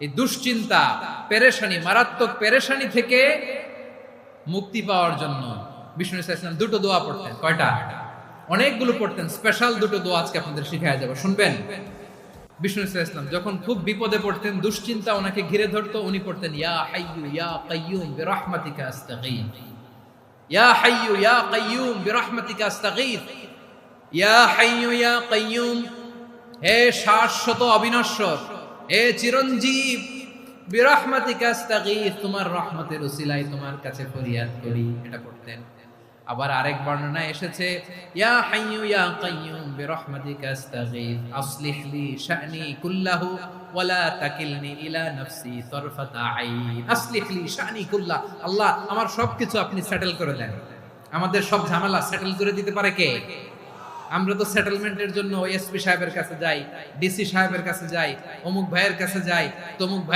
এই দুশ্চিন্তা, পেরেশানি, মারাত্মক পেরেশানি থেকে মুক্তি পাওয়ার জন্য বিষ্ণু ইসা ইসলাম দুটো দোয়া পড়তেন। কয়টা? অনেকগুলো পড়তেন। স্পেশাল দুটো দোয়া আজকে আপনাদের শিখায়া যাব, শুনবেন? বিষ্ণু ইসা ইসলাম যখন খুব বিপদে পড়তেন, দুশ্চিন্তা ওনাকে ঘিরে ধরতো, উনি পড়তেন ইয়া হাইয়ু ইয়া কাইয়ুম বিরহমাতিকা আস্তাগীথ, ইয়া হাইয়ু ইয়া কাইয়ুম বিরহমাতিকা আস্তাগীথ, ইয়া হাইয়ু ইয়া কাইয়ুম, হে শাশ্বত অবিনশ্বর, হে চিরঞ্জীব, বিরহমাতিকা আস্তাগীথ, তোমার রহমতের উসিলায় তোমার কাছে ফরিয়াদ করি। এটা পড়তেন। আবার আরেক বর্ণনায় এসেছে ইয়া হাইয়ু ইয়া কাইয়ুম বিরহমাতিকা আস্তাগীথ আসলিহ লি শা'নি কুল্লাহু ওয়া লা তাকিলনি ইলা নাফসি তারফাতা আইন। আসলিহ লি শা'নি কুল্লাহ, আল্লাহ আমার সবকিছু আপনি সেটেল করে দেন। আমাদের সব ঝামেলা সেটেল করে দিতে পারে কে? আমরা তো সেটেলমেন্টের জন্য এসপি সাহেবের কাছে যাই, ডিসি সাহেবের কাছে যাই, অমুক ভাইয়ের কাছে যাই, তমুক ভাই